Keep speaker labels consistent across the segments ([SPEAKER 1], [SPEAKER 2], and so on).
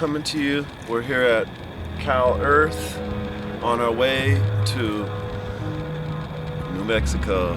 [SPEAKER 1] coming to you. We're here at Cal Earth on our way to New Mexico,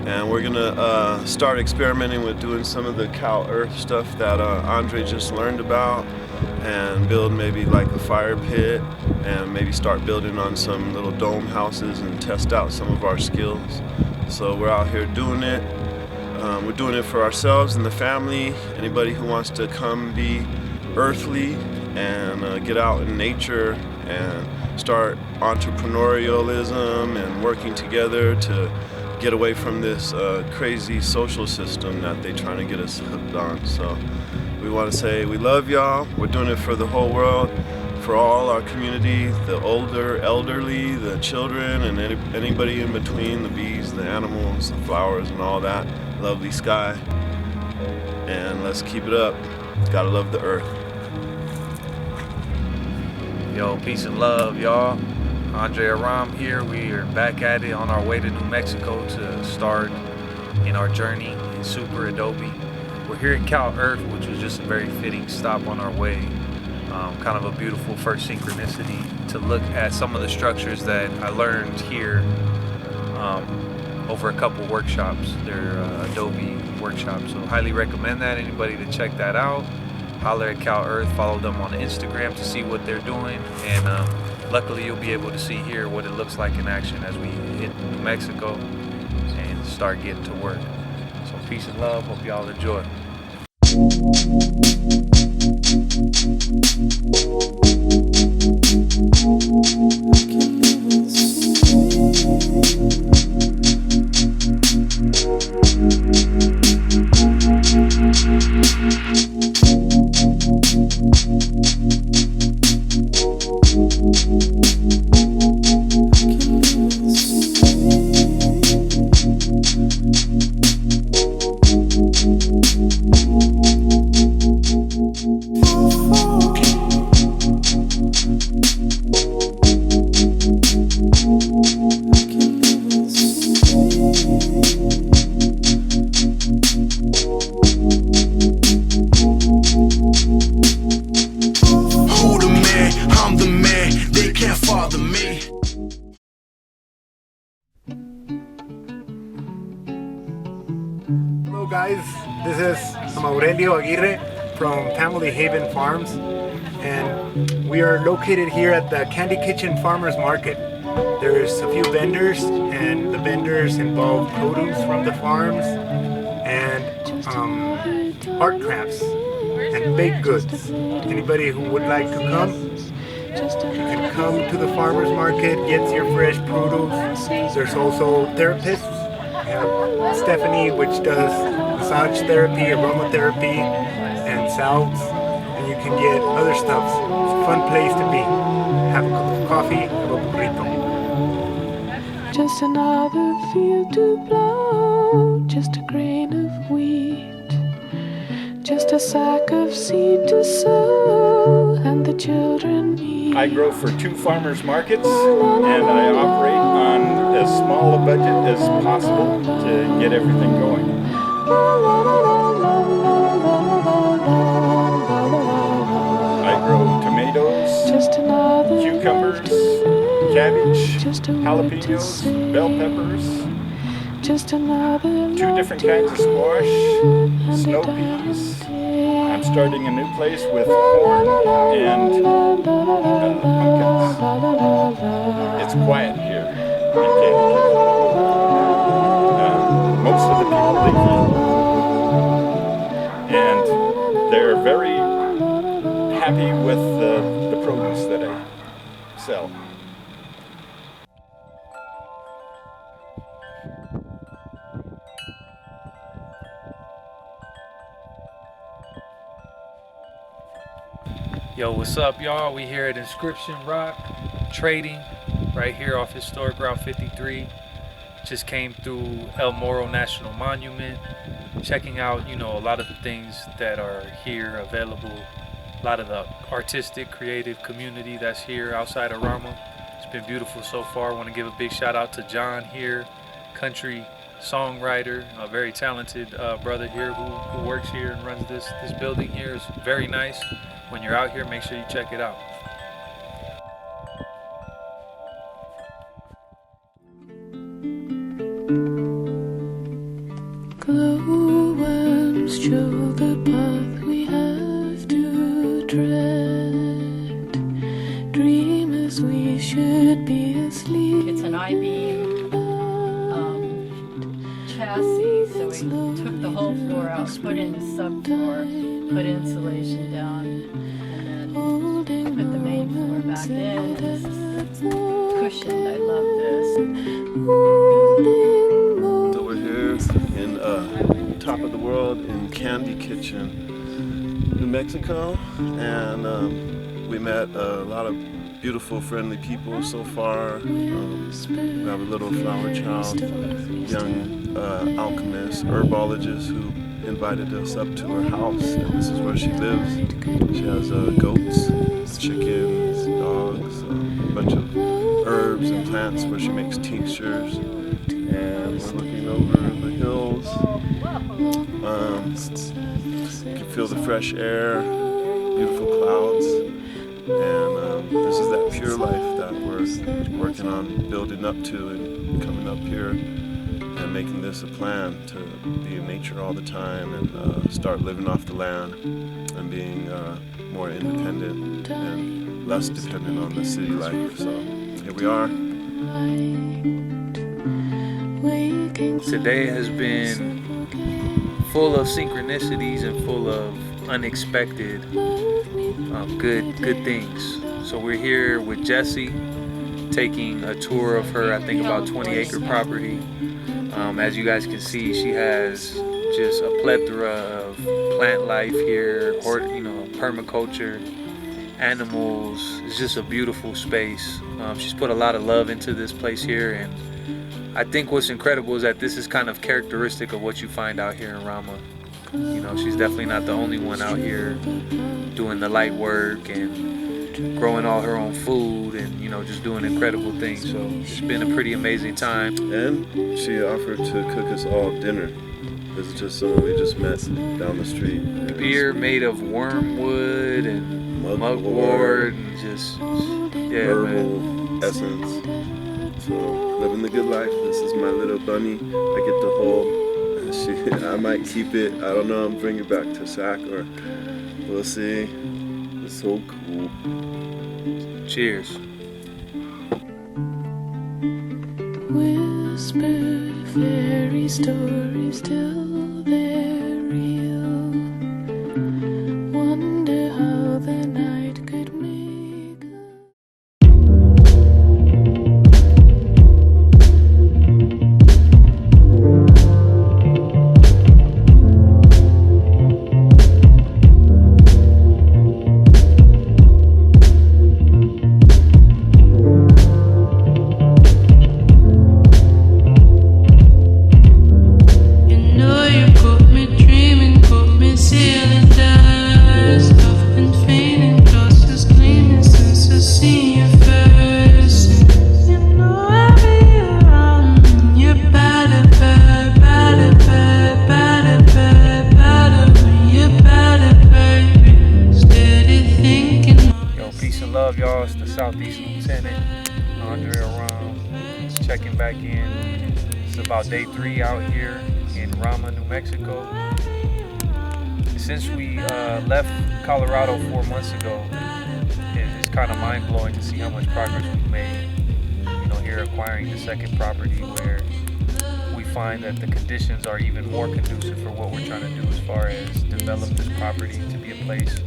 [SPEAKER 1] and we're gonna start experimenting with doing some of the Cal Earth stuff that Andre just learned about, and build maybe like a fire pit, and maybe start building on some little dome houses and test out some of our skills. So we're out here doing it. We're doing it for ourselves and the family. Anybody who wants to come be earthly and get out in nature and start entrepreneurialism and working together to get away from this crazy social system that they're trying to get us hooked on. So we want to say we love y'all. We're doing it for the whole world, for all our community, the older, elderly, the children, and anybody in between, the bees, the animals, the flowers, and all that lovely sky. And let's keep it up. Gotta love the earth.
[SPEAKER 2] Yo, peace and love, y'all. André Auram here. We are back at it on our way to New Mexico to start in our journey in Super Adobe. We're here at Cal Earth, which was just a very fitting stop on our way. Kind of a beautiful first synchronicity to look at some of the structures that I learned here over a couple workshops. They're Adobe workshops, so highly recommend that. Anybody to check that out, holler at Cal Earth, follow them on Instagram to see what they're doing, and luckily you'll be able to see here what it looks like in action as we hit New Mexico and start getting to work. So peace and love, hope y'all enjoy.
[SPEAKER 3] Hello guys, I'm Aurelio Aguirre from Family Haven Farms, and we are located here at the Candy Kitchen Farmers Market. There's a few vendors, and the vendors involve produce from the farms and art crafts and baked goods. Anybody who would like to come, you can come to the farmers market, get your fresh produce. There's also therapists. We have Stephanie, which does massage therapy, aromatherapy, and salves, and you can get other stuff. It's a fun place to be. Have a cup of coffee, have a burrito.
[SPEAKER 4] Just another field to plow, just a grain of wheat, just a sack of seed to sow, and the children eat.
[SPEAKER 5] I grow for 2 farmers markets, and I operate on as small a budget as possible to get everything going. I grow tomatoes, cucumbers, cabbage, jalapenos, bell peppers, 2 different kinds of squash, snow peas. I'm starting a new place with corn and pumpkins. It's quiet here in Candy Kitchen. Most of the people live here, and they're very happy with the produce that I sell.
[SPEAKER 2] Yo, what's up, y'all? We here at Inscription Rock trading right here off Historic Route 53. Just came through El Morro National Monument, checking out, a lot of the things that are here available, a lot of the artistic, creative community that's here outside of Rama. It's been beautiful so far. I want to give a big shout out to John here, country songwriter, a very talented brother here who works here and runs this building here. It's very nice. when you're out here, make sure you check it out.
[SPEAKER 4] Glowworms show the path we have to tread. Dreamers, we should be asleep.
[SPEAKER 6] It's an I-beam chassis, so we took the whole floor out, put in the subfloor, put insulation down, and then put the main floor back in. This is cushioned. I love this.
[SPEAKER 1] So we're here in top of the world in Candy Kitchen, New Mexico, and we met a lot of beautiful, friendly people so far. We have a little flower child, young alchemist, herbologist who invited us up to her house, and this is where she lives. She has goats, chickens, dogs, a bunch of herbs and plants where she makes tinctures, and we're looking over the hills. You can feel the fresh air, beautiful clouds, and this is that pure life that we're working on building up to and coming up here and making this a plan to be in nature all the time and start living off the land and being more independent and less dependent on the city life. So here we are.
[SPEAKER 2] Today has been full of synchronicities and full of unexpected good things. So we're here with Jessie, taking a tour of her, I think about 20-acre property. As you guys can see, she has just a plethora of plant life here, permaculture, animals. It's just a beautiful space. She's put a lot of love into this place here, and I think what's incredible is that this is kind of characteristic of what you find out here in Rama. You know, she's definitely not the only one out here doing the light work and growing all her own food and, just doing incredible things. So it's been a pretty amazing time.
[SPEAKER 1] And she offered to cook us all dinner. This is just someone we just met down the street.
[SPEAKER 2] Beer made of wormwood and mugwort and just,
[SPEAKER 1] herbal essence. So living the good life. This is my little bunny I get to hold. I might keep it, I don't know, bring it back to Sac, or we'll see. It's so cool.
[SPEAKER 2] Cheers.
[SPEAKER 4] Whisper fairy stories till they're real. Wonder how the night could make us.
[SPEAKER 2] Love, y'all. It's the Southeast Lieutenant, André Auram, checking back in. It's about day 3 out here in Rama, New Mexico. Since we left Colorado 4 months ago, it's kind of mind-blowing to see how much progress we've made. Here acquiring the second property, where we find that the conditions are even more conducive for what we're trying to do as far as develop this property to be a place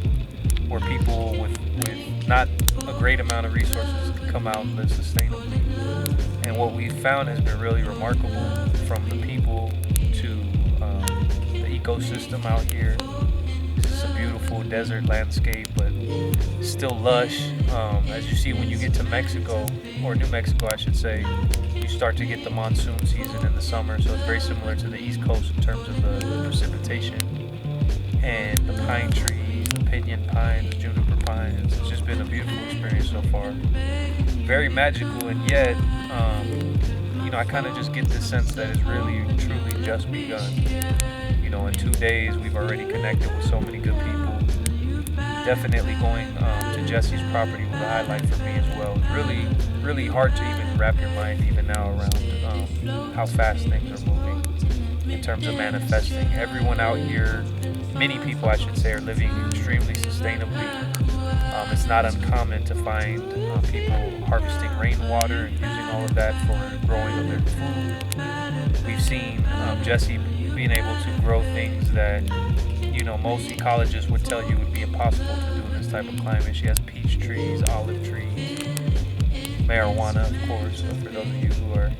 [SPEAKER 2] where people with not a great amount of resources can come out and live sustainably. And what we've found has been really remarkable, from the people to the ecosystem out here. It's a beautiful desert landscape, but still lush. As you see, when you get to Mexico, or New Mexico I should say, you start to get the monsoon season in the summer, so it's very similar to the East Coast in terms of the precipitation and the pine trees, the pinyon pines, the juniper pines. It's just been a beautiful experience so far. Very magical, and yet, I kind of just get this sense that it's really, truly just begun. In 2 days, we've already connected with so many good people. definitely going to Jesse's property was a highlight for me as well. It's really hard to even wrap your mind even now around how fast things are moving in terms of manifesting. Everyone out here, many people I should say, are living extremely sustainably. It's not uncommon to find people harvesting rainwater and using all of that for growing of their food. We've seen Jesse being able to grow things that, you know, most ecologists would tell you would be impossible to do in this type of climate. She has peach trees, olive trees, marijuana, of course, for those of you who are,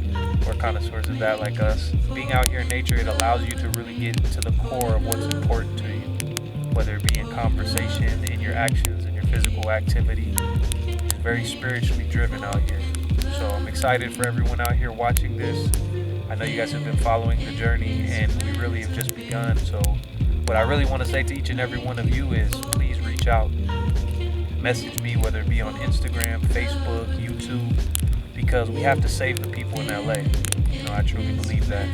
[SPEAKER 2] you know, or connoisseurs of that like us. Being out here in nature, it allows you to really get to the core of what's important to you, whether it be in conversation, in your actions, in your physical activity. It's very spiritually driven out here. So I'm excited for everyone out here watching this. I know you guys have been following the journey, and we really have just begun. So what I really want to say to each and every one of you is please reach out. Message me, whether it be on Instagram, Facebook, YouTube, because we have to save the people in LA. You know, I truly believe that.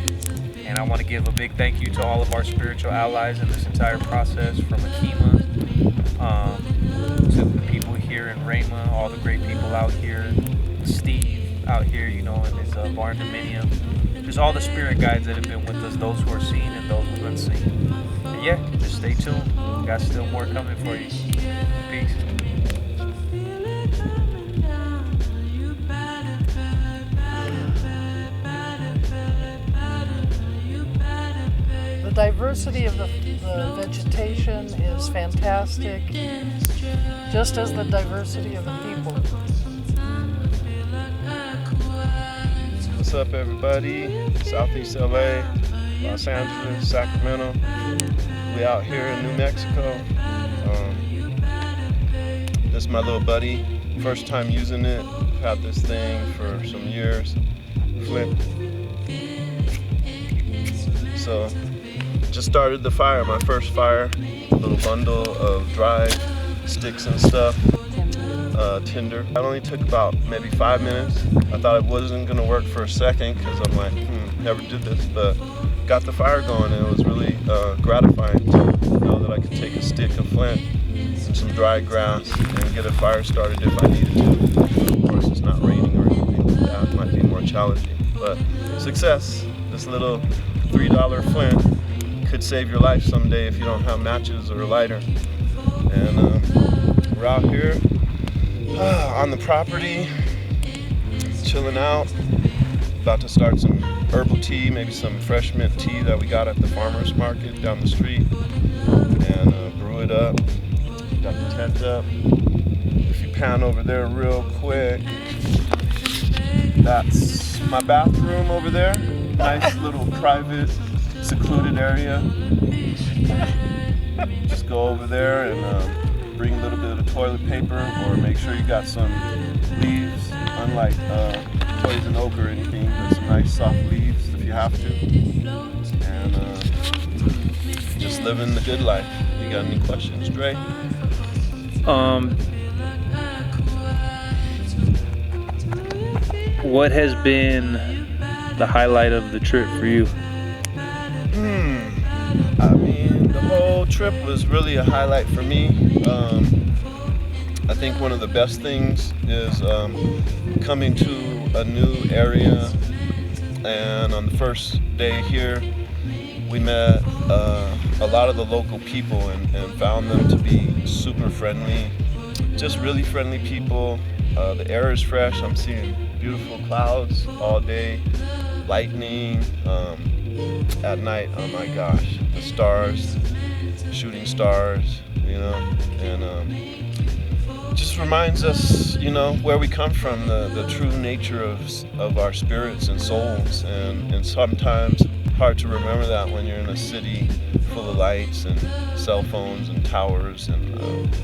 [SPEAKER 2] And I want to give a big thank you to all of our spiritual allies in this entire process, from Akima to the people here in Rayma, all the great people out here, Steve out here, you know, in his barn dominium. Just all the spirit guides that have been with us, those who are seen and those who are unseen. And yeah, just stay tuned. We got still more coming for you. Peace.
[SPEAKER 7] The diversity of the vegetation is fantastic, just as the diversity of the people.
[SPEAKER 1] What's up, everybody? Southeast LA, Los Angeles, Sacramento. We out here in New Mexico. This is my little buddy. First time using it. Had this thing for some years. Flint. So, just started the fire, my first fire. A little bundle of dried sticks and stuff. Tinder. It only took about maybe 5 minutes. I thought it wasn't gonna work for a second because I'm like, never did this, but got the fire going, and it was really gratifying to know that I could take a stick of flint and some dry grass and get a fire started if I needed to. Of course, it's not raining or anything like that. It might be more challenging, but success. This little $3 flint could save your life someday if you don't have matches or a lighter. And we're out here on the property, chilling out, about to start some herbal tea, maybe some fresh mint tea that we got at the farmer's market down the street, and brew it up. Got the tent up. If you pan over there real quick, that's my bathroom over there. Nice little private, secluded area. Just go over there and bring a little bit of toilet paper, or make sure you got some leaves, unlike poison oak or anything, but some nice soft leaves if you have to. And just living the good life. You got any questions, Dre?
[SPEAKER 2] What has been the highlight of the trip for you?
[SPEAKER 1] I mean, the whole trip was really a highlight for me. I think one of the best things is coming to a new area, and on the first day here, we met a lot of the local people and found them to be super friendly, just really friendly people. The air is fresh. I'm seeing beautiful clouds all day, lightning. At night, oh my gosh, the stars, shooting stars, you know, and just reminds us, you know, where we come from, the true nature of our spirits and souls, and sometimes hard to remember that when you're in a city full of lights and cell phones and towers and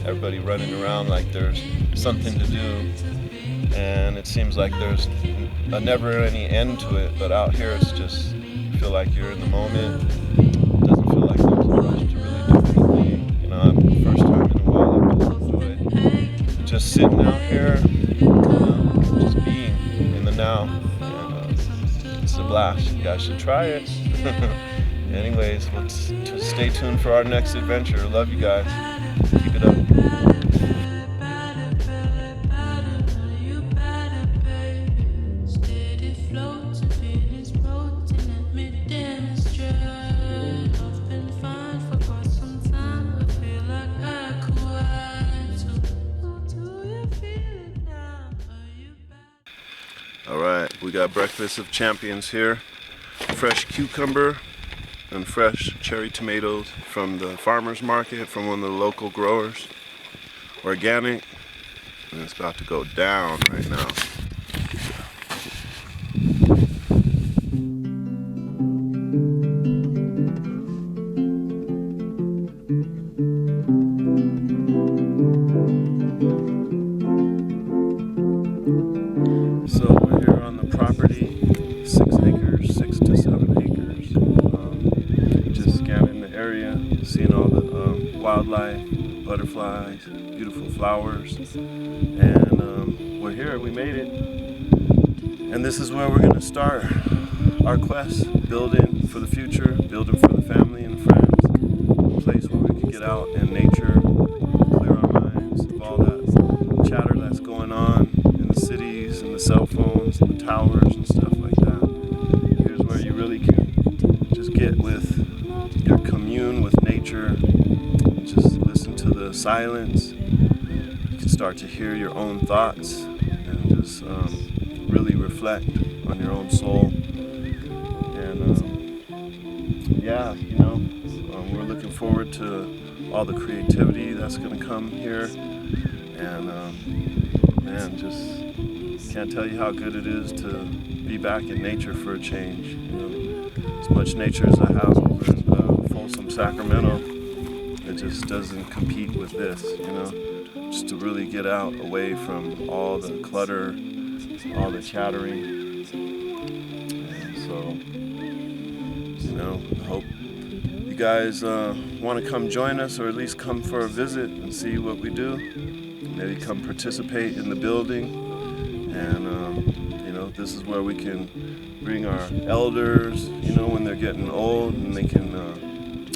[SPEAKER 1] everybody running around like there's something to do, and it seems like there's a never-ending end to it, but out here it's just feel like you're in the moment. It doesn't feel like there's a rush to really do anything. You know, I'm the first time in a while I've just enjoyed just sitting out here, you know, just being in the now. And it's a blast. You guys should try it. Anyways, let's just stay tuned for our next adventure. Love you guys. Keep it up. All right, we got breakfast of champions here. Fresh cucumber and fresh cherry tomatoes from the farmer's market, from one of the local growers. Organic, and it's about to go down right now. So we're here on the property, 6 acres, 6 to 7 acres. Just scanning the area, seeing all the wildlife, butterflies, beautiful flowers, and we're here. We made it, and this is where we're going to start our quest, building for the future, building for the family and friends, a place where we can get out in nature, clear our minds of all that chatter that's going on in the cities and the cell phones and the towers and stuff like that. Here's where you really can just get with your commune with nature, just listen to the silence. You can start to hear your own thoughts and just really reflect on your own soul. And yeah, you know, we're looking forward to all the creativity that's going to come here. And man, just can't tell you how good it is to be back in nature for a change. You know, as much nature as I have over in Folsom, Sacramento, it just doesn't compete with this, you know. Just to really get out away from all the clutter, all the chattering. And so, you know, I hope you guys want to come join us, or at least come for a visit and see what we do. Maybe come participate in the building. And you know, this is where we can bring our elders, you know, when they're getting old, and they can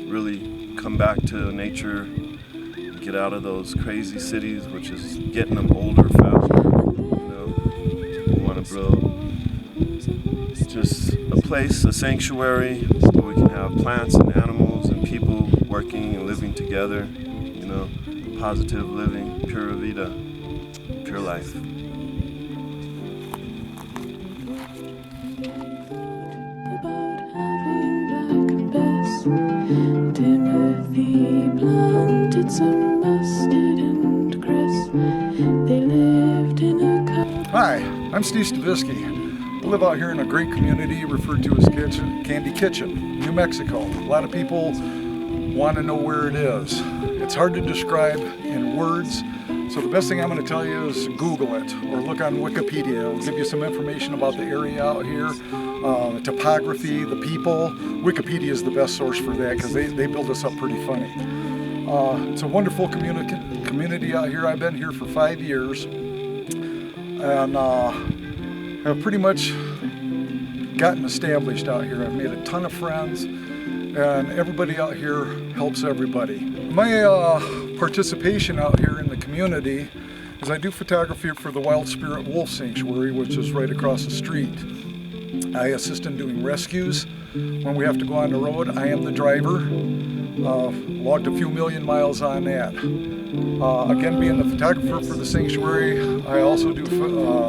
[SPEAKER 1] really come back to nature, get out of those crazy cities, which is getting them older faster. You know, we want to build just a place, a sanctuary, where we can have plants and animals and people working and living together. You know, positive living, pura vida, pure life.
[SPEAKER 4] Timothy planted some mustard and cress. They lived in a
[SPEAKER 8] Hi, I'm Steve Stavisky. I live out here in a great community referred to as Candy Kitchen, New Mexico. A lot of people want to know where it is. It's hard to describe in words, so the best thing I'm going to tell you is Google it or look on Wikipedia. It'll give you some information about the area out here, the topography, the people. Wikipedia is the best source for that because they build us up pretty funny. It's a wonderful community out here. I've been here for 5 years and have pretty much gotten established out here. I've made a ton of friends, and everybody out here helps everybody. My participation out here in the community is I do photography for the Wild Spirit Wolf Sanctuary, which is right across the street. I assist in doing rescues when we have to go on the road. I am the driver. Logged a few million miles on that. Again, being the photographer for the sanctuary, I also do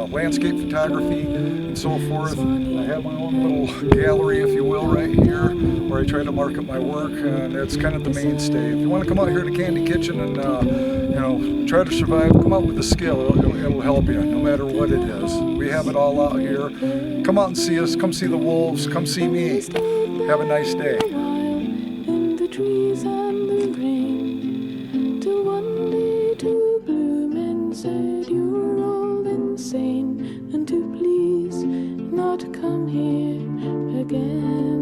[SPEAKER 8] landscape photography and so forth. I have my own little gallery, if you will, right here, where I try to market my work, and it's kind of the mainstay. If you want to come out here to Candy Kitchen and you know, try to survive, come out with a skill. It'll help you, no matter what it is. We have it all out here. Come out and see us. Come see the wolves. Come see me. Have a nice day.
[SPEAKER 4] trees and the rain, till one day two blue men said, "You're all insane, and to please not come here again."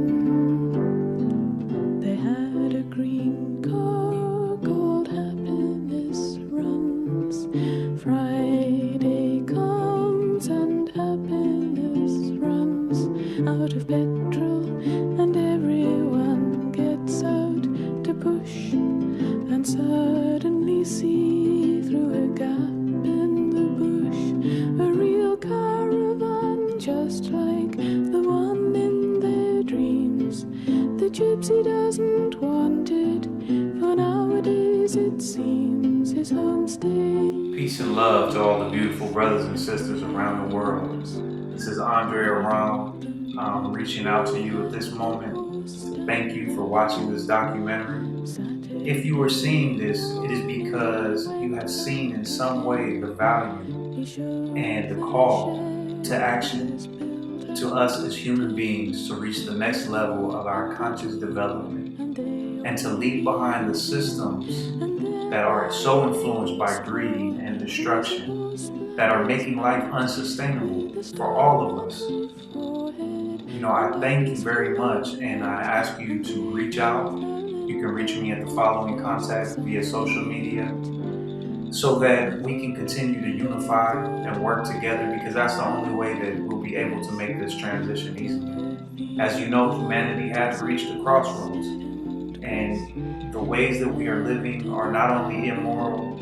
[SPEAKER 4] They had a green car called Happiness Runs. Friday comes and happiness runs out of petrol, and everyone gets out to push, and suddenly see through a gap in the bush a real caravan, just like the one in their dreams. The gypsy doesn't want it, for nowadays it seems his homestay.
[SPEAKER 2] Peace and love to all the beautiful brothers and sisters around the world. This is André Auram. I'm reaching out to you at this moment to thank you for watching this documentary. If you are seeing this, it is because you have seen in some way the value and the call to action to us as human beings to reach the next level of our conscious development and to leave behind the systems that are so influenced by greed and destruction that are making life unsustainable for all of us. You know, I thank you very much, and I ask you to reach out. You can reach me at the following contacts via social media so that we can continue to unify and work together, because that's the only way that we'll be able to make this transition easy. As you know, humanity has reached a crossroads, and the ways that we are living are not only immoral,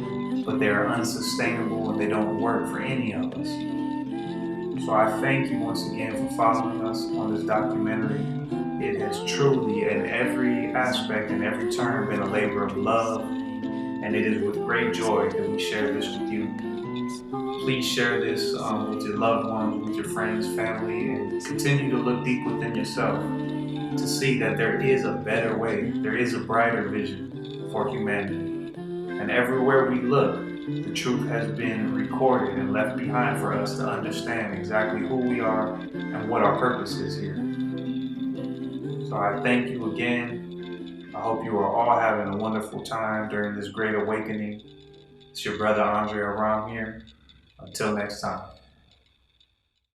[SPEAKER 2] but they are unsustainable and they don't work for any of us. So I thank you once again for following us on this documentary. It has truly, in every aspect and every turn, been a labor of love, and it is with great joy that we share this with you. Please share this with your loved ones, with your friends, family, and continue to look deep within yourself to see that there is a better way, there is a brighter vision for humanity. And everywhere we look, the truth has been recorded and left behind for us to understand exactly who we are and what our purpose is here. So I thank you again. I hope you are all having a wonderful time during this great awakening. It's your brother André Auram here. Until next time.